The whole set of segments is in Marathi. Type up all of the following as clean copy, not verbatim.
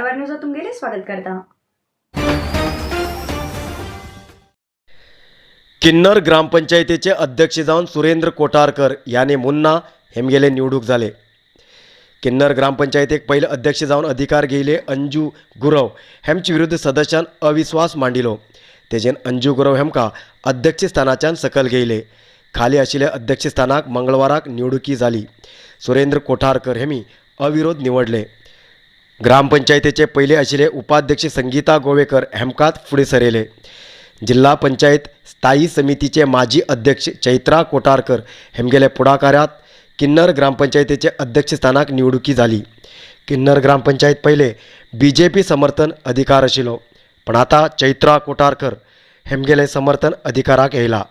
कारवार न्यूज तुमगेले स्वागत करता। किन्नर ग्रामपंचायतीचे अध्यक्ष जाऊन सुरेंद्र कोटारकर याने मुन्ना हेमगेले निवडूक झाले। किन्नर ग्रामपंचायतीक पहिले अध्यक्ष जाऊन अधिकार घेयले अंजू गुरव हेमचे विरुद्ध सदस्यान अविश्वास मांडिलो। तेजेन अंजू गुरव हेमका अध्यक्ष स्थानाच्यान सकल घेयले। खाली आशिल्ले अध्यक्ष स्थानाक मंगळवाराक निवडुकी जाली। सुरेंद्र कोठारकर हेमी अविरोध निवडले। ग्रामपंचायतीचे पहिले आशिल्ले उपाध्यक्ष संगीता गोवेकर हेमकात फुडें सरयले। जिल्हा पंचायत स्थायी समितीचे माजी अध्यक्ष चैत्रा कोटारकर हेमगेले पुढाकारात किन्नर ग्रामपंचायतीचे अध्यक्ष स्थानाक निवडुकी झाली। किन्नर ग्रामपंचायत पहिले BJP समर्थन अधिकार आशिल्लो, पण आता चैत्रा कोटारकर हेमगेले समर्थन अधिकाराक येयला।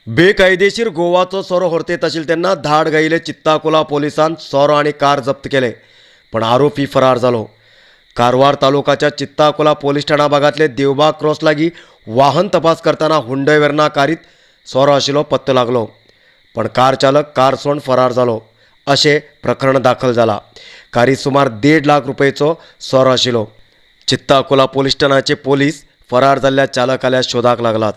बेकायदेशीर गोवाचो सोरो व्हरतेत आशिल्ले तेन्ना धाड गायिल्ले चित्ताकोला पोलिसांन सोरो आनी कार जप्त केले, पण आरोपी फरार जालो। कारवार तालुकाच्या चित्ताकोला पोलीस ठाणा भागातले देवबाग क्रॉस लागीं वाहन तपास करताना हुंडय वेर्ना कारीत सोरो आशिल्लो पत्तो लागलो, पण कार चालक कार सोडून फरार जालो अशें प्रकरण दाखल जाला। कारीत सुमार 1.5 लाख रुपयेचो सोरो आशिल्लो। चित्ताकोला पोलीस ठाण्याचे पोलीस फरार जाल्ल्या चालकाल्या शोधाक लागलात।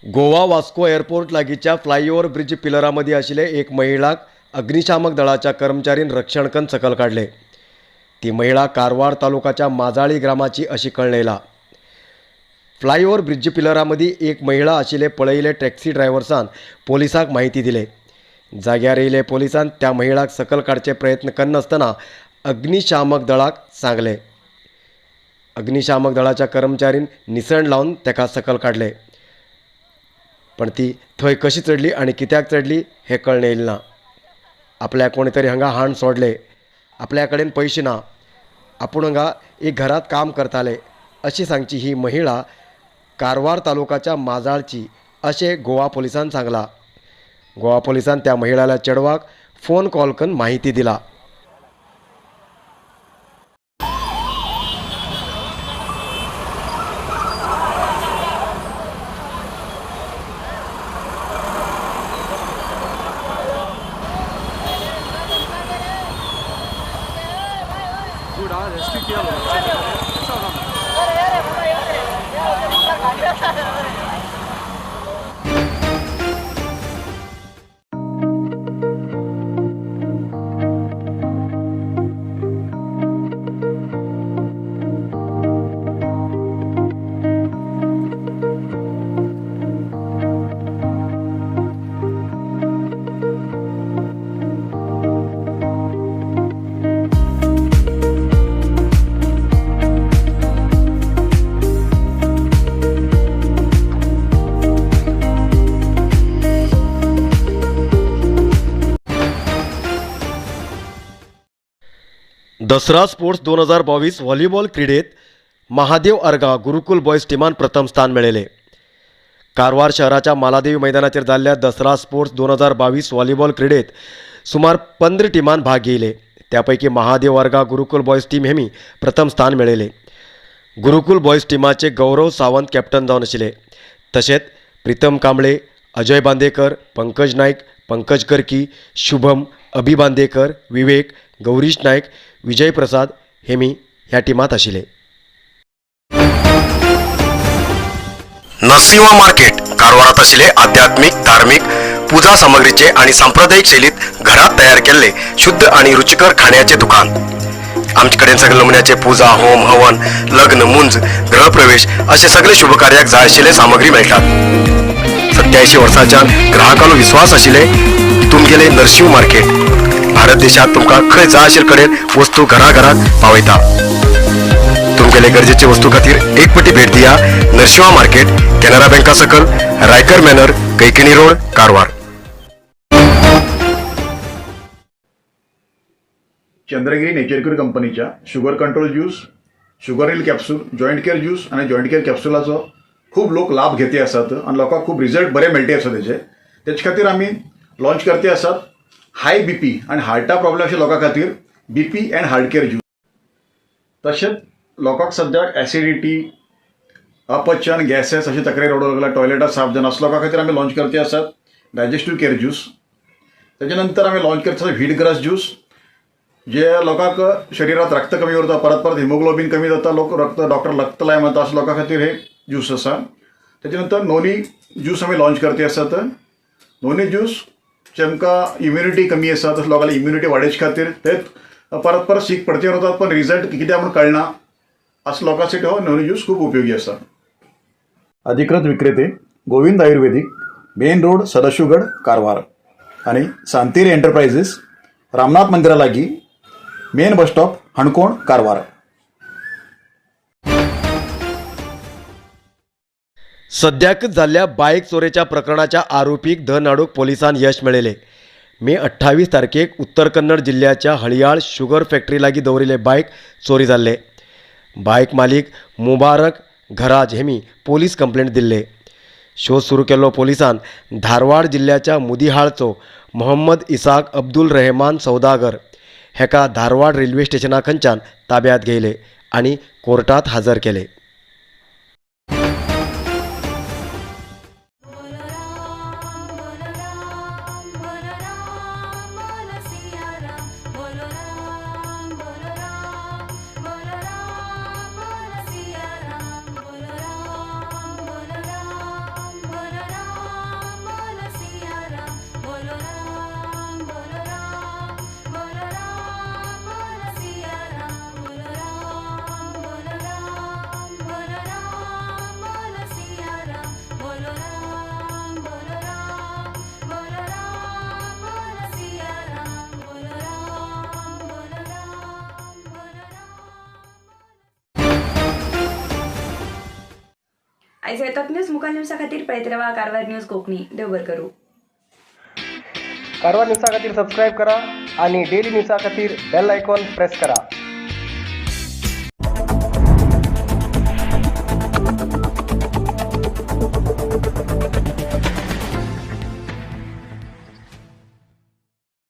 गोवा वास्को एअरपोर्ट लागींच्या फ्लायओव्हर ब्रिज पिलरामदी आशिल्ले एक महिलाक अग्निशामक दळाच्या कर्मचारीन रक्षण करून सकल काढले। ती महिला कारवार तालुकाच्या माजाळी ग्रामाची अशी कळण येयला। फ्लायओव्हर ब्रिज पिलरामदी एक महिला आशिल्ले पळयिल्ले टॅक्सी ड्रायव्हर्सान पोलिसांक माहिती दिले। जाग्यार येयले पोलिसान त्या महिलाक सकल काडचे प्रयत्न करनासतना अग्निशामक दळाक सांगले। अग्निशामक दळाच्या कर्मचारीन निसण लावन तेका सकल काडले, पण ती थंय कशी चडली आनी कित्याक चडली हें कळण येयलें ना। आपल्या कोणी तरी हांगा हाण सोडले, आपल्या कडेन पयशे ना, आपूण हांगा एक घरात काम करताले अशी सांगची ही महिला कारवार तालुकाच्या माजाळची अशें गोवा पोलिसान सांगला। गोवा पोलिसान त्या महिलाल्या चेडवाक फोन कॉल करून माहिती दिला। रेस्क्यू किया लोग। दसरा स्पोर्ट्स 2022 व्हॉलीबॉल क्रीडेत महादेव अर्गा गुरुकुल बॉयज टीमान प्रथम स्थान मेळयले। कारवार शहराच्या मालादेवी मैदानाचेर जाल्ल्या दसरा स्पोर्ट्स 2022 व्हॉलीबॉल क्रीडेत सुमार 15 टिमान भाग घेयले। त्यापैकी महादेव अर्गा गुरुकुल बॉयज टीम हेमी प्रथम स्थान मेळयले। गुरुकुल बॉयज टीमाचे गौरव सावंत कॅप्टन जावन आशिल्ले, तशेंच प्रीतम कांबळे, अजय बांदेकर, पंकज नायक, पंकज कर्की, शुभम, अभि बांदेकर, विवेक, गौरीश नायक, विजय प्रसाद हेमी ह्या टीमात आशिल्ले। नरसिंह मार्केट कारवारात आशिल्ले आध्यात्मिक, धार्मिक, पूजा सामग्रीचे आणि सांप्रदायिक शैलीत घरात तयार केलेले शुद्ध आणि रुचिकर खाण्याचे दुकान। आमचे कडेन सगळे नमुन्याचे पूजा, होम, हवन, लग्न, मुंज, गृहप्रवेश असे सगळे शुभ कार्याक जाय आशिल्ले सामग्री मेळटात। 87 वर्सांच्या ग्राहकांलो विश्वास आशिल्ले तुमगेले नरसिंह मार्केट भारत देशात तुमकां खंय जाय आशिल्ले कडेन वस्तू घराघरात पावयता। तुमगेले गरजेचे वस्तू खातीर एक पटी भेट दिया नरसिंह मार्केट, कॅनरा बँका सकल, रायकर मॅनर, कैकिणी रोड, कारवार। चंद्रगिरी नेचरक्यूर कंपनीच्या sugar control juice, sugar hill capsule, joint care juice आणि जॉईंट केअर कॅप्सूलाचो खूप लोक लाभ घेते असतात आणि लोकांक खूप रिझल्ट बरे मेळटे असतात त्याच्या खातीर आम्ही लॉन्च करते असतात हाय BP आणि हार्टा प्रॉब्लेम अशा लोकां खातीर BP and heart care juice. तशेंच लोकांक सद्याक ॲसिडिटी, अपचन, गॅसेस अशी तक्रारी रडू लागला, टॉयलेटात साफ जाणं असं लोकां खातीर आम्ही लॉन्च करते असतात डायजेस्टिव्ह केअर ज्यूस. त्याच्यानंतर आम्ही लॉन्च करतो व्हीटग्रास ज्यूस, जे लोकांक शरीरात रक्त कमी उरता, परत परत हिमोग्लोबिन कमी जाता, डॉक्टर रक्त लाय म्हणता अशा लोकां खातीर हे ज्यूस आसा. त्याच्यानंतर नोनी ज्यूस आम्ही लॉन्च करते आसात. नोनी ज्यूस जे आमकां इम्युनिटी कमी आसा तसं लोकांना इम्युनिटी वाडोवचे खातीर ते परत परत सीक पडते रावतात पण रिझल्ट कितें म्हणून कळना असं लोकांसाठी हो नोनी ज्यूस खूप उपयोगी आसा. अधिकृत विक्रेते गोविंद आयुर्वेदिक, मेन रोड सदाशिवगड कारवार आणि सांतेरी एंटरप्राइजेस रामनाथ मंदिरा लागीं मेन बस स्टॉप हणकोण कारवार. सद्याक जाल्ल्या बायक चोरेच्या प्रकरणाच्या आरोपीक धनाडूक पोलिसांन यश मेळयलें. मे 28 तारखेक उत्तर कन्नड जिल्ह्याच्या हळियाळ शुगर फॅक्टरी लागीं दवरिल्ले बायक चोरी जाल्ले. बायक मालीक मुबारक घराज हेमी पोलीस कंप्लेंट दिल्ले. शोध सुरू केल्लो पोलिसान धारवाड जिल्ह्याच्या मुदिहाळचो मोहम्मद इसाक अब्दुल रहमान सौदागर हेका धारवाड रेल्वे स्टेशना खंयच्यान ताब्यात घेयले आनी कोर्टात हजर केले. आयज येतात न्यूज मुखार न्यूजा खातीर पळयत रावा कारवार न्यूज कोंकणी. देव बरें करूं. कारवार न्यूजा खातीर सबस्क्राईब करा आणि डेली न्यूजा खातीर बेल आयकॉन प्रेस करा.